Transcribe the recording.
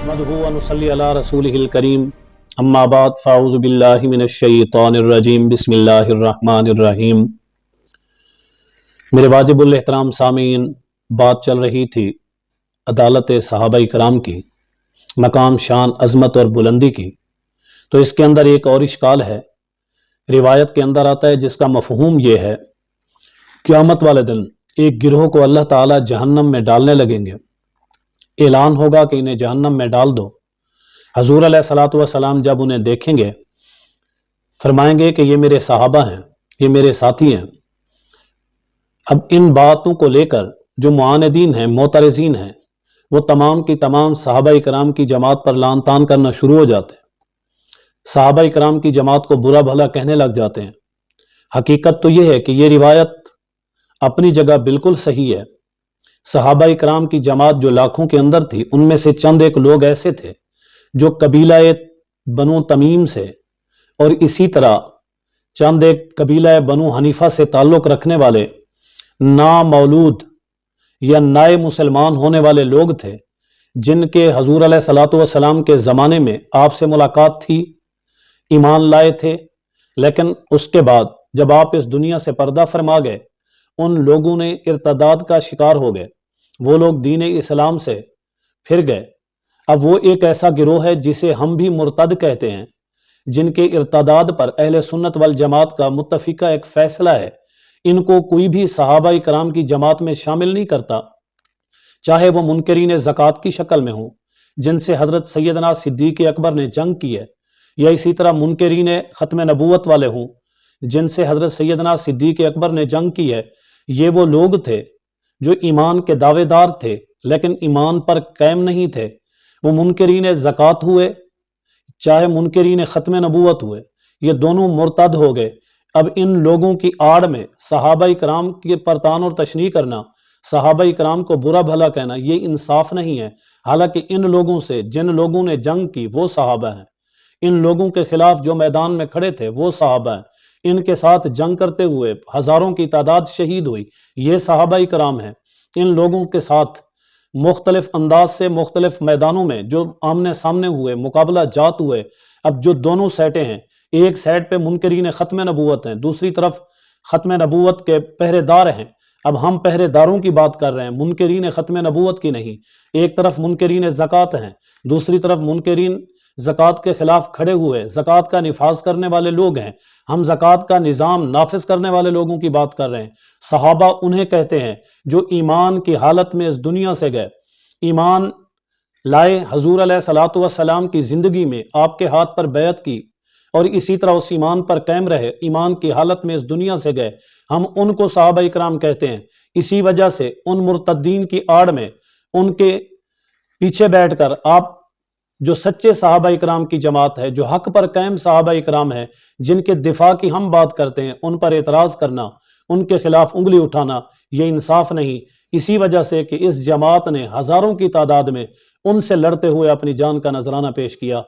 نحمده ونصلی علی رسولہ الکریم اما بعد فاعوذ باللہ من الشیطان الرجیم بسم اللہ الرحمن الرحیم۔ میرے واجب الاحترام سامعین، بات چل رہی تھی عدالت صحابہ کرام کی، مقام شان عظمت اور بلندی کی، تو اس کے اندر ایک اور اشکال ہے۔ روایت کے اندر آتا ہے جس کا مفہوم یہ ہے، قیامت والے دن ایک گروہ کو اللہ تعالیٰ جہنم میں ڈالنے لگیں گے، اعلان ہوگا کہ انہیں جہنم میں ڈال دو۔ حضور علیہ الصلوۃ والسلام جب انہیں دیکھیں گے فرمائیں گے کہ یہ میرے صحابہ ہیں، یہ میرے ساتھی ہیں۔ اب ان باتوں کو لے کر جو معاندین ہیں، معترضین ہیں، وہ تمام کی تمام صحابہ کرام کی جماعت پر لعن طعن کرنا شروع ہو جاتے ہیں، صحابہ کرام کی جماعت کو برا بھلا کہنے لگ جاتے ہیں۔ حقیقت تو یہ ہے کہ یہ روایت اپنی جگہ بالکل صحیح ہے۔ صحابہ کرام کی جماعت جو لاکھوں کے اندر تھی، ان میں سے چند ایک لوگ ایسے تھے جو قبیلہ بنو تمیم سے اور اسی طرح چند ایک قبیلہ بنو حنیفہ سے تعلق رکھنے والے نامولود یا نئے مسلمان ہونے والے لوگ تھے، جن کے حضور علیہ الصلوۃ والسلام کے زمانے میں آپ سے ملاقات تھی، ایمان لائے تھے، لیکن اس کے بعد جب آپ اس دنیا سے پردہ فرما گئے، ان لوگوں نے ارتداد کا شکار ہو گئے، وہ لوگ دین اسلام سے پھر گئے۔ اب وہ ایک ایسا گروہ ہے جسے ہم بھی مرتد کہتے ہیں، جن کے ارتداد پر اہل سنت والجماعت کا متفقہ ایک فیصلہ ہے، ان کو کوئی بھی صحابہ کرام کی جماعت میں شامل نہیں کرتا، چاہے وہ منکرین زکوٰۃ کی شکل میں ہوں، جن سے حضرت سیدنا صدیق اکبر نے جنگ کی ہے، یا اسی طرح منکرین ختم نبوت والے ہوں، جن سے حضرت سیدنا صدیق اکبر نے جنگ کی ہے۔ یہ وہ لوگ تھے جو ایمان کے دعوے دار تھے لیکن ایمان پر قائم نہیں تھے۔ وہ منکرین زکوٰۃ ہوئے چاہے منکرین ختم نبوت ہوئے، یہ دونوں مرتد ہو گئے۔ اب ان لوگوں کی آڑ میں صحابہ کرام کے پرتان اور تشنیع کرنا، صحابہ کرام کو برا بھلا کہنا، یہ انصاف نہیں ہے۔ حالانکہ ان لوگوں سے جن لوگوں نے جنگ کی وہ صحابہ ہیں، ان لوگوں کے خلاف جو میدان میں کھڑے تھے وہ صحابہ ہیں، ان کے ساتھ جنگ کرتے ہوئے ہزاروں کی تعداد شہید ہوئی، یہ صحابہ کرام ہیں۔ ان لوگوں کے ساتھ مختلف انداز سے مختلف میدانوں میں جو آمنے سامنے ہوئے، مقابلہ جات ہوئے۔ اب جو دونوں سیٹیں ہیں، ایک سیٹ پہ منکرین ختم نبوت ہیں، دوسری طرف ختم نبوت کے پہرے دار ہیں۔ اب ہم پہرے داروں کی بات کر رہے ہیں، منکرین ختم نبوت کی نہیں۔ ایک طرف منکرین زکوٰۃ ہیں، دوسری طرف منکرین زکوٰۃ کے خلاف کھڑے ہوئے، زکوٰۃ کا نفاذ کرنے والے لوگ ہیں۔ ہم زکوٰۃ کا نظام نافذ کرنے والے لوگوں کی بات کر رہے ہیں۔ صحابہ انہیں کہتے ہیں جو ایمان کی حالت میں اس دنیا سے گئے، ایمان لائے، حضور علیہ الصلوۃ والسلام کی زندگی میں آپ کے ہاتھ پر بیعت کی اور اسی طرح اس ایمان پر قائم رہے، ایمان کی حالت میں اس دنیا سے گئے، ہم ان کو صحابہ کرام کہتے ہیں۔ اسی وجہ سے ان مرتدین کی آڑ میں ان کے پیچھے بیٹھ کر آپ جو سچے صحابہ کرام کی جماعت ہے، جو حق پر قائم صحابہ کرام ہے، جن کے دفاع کی ہم بات کرتے ہیں، ان پر اعتراض کرنا، ان کے خلاف انگلی اٹھانا، یہ انصاف نہیں۔ اسی وجہ سے کہ اس جماعت نے ہزاروں کی تعداد میں ان سے لڑتے ہوئے اپنی جان کا نذرانہ پیش کیا۔